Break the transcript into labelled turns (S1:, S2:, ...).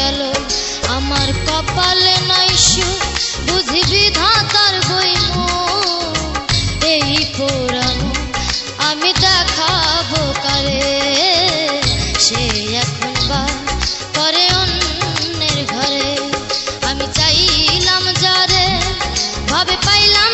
S1: গেল আমার কপালে নাই সুখ বুঝি বিধাতার বইম এই পুরানো আমি দেখাবো কারে সে এখন বা করে অন্যের ঘরে আমি চাইলাম যারে ভাবে পাইলাম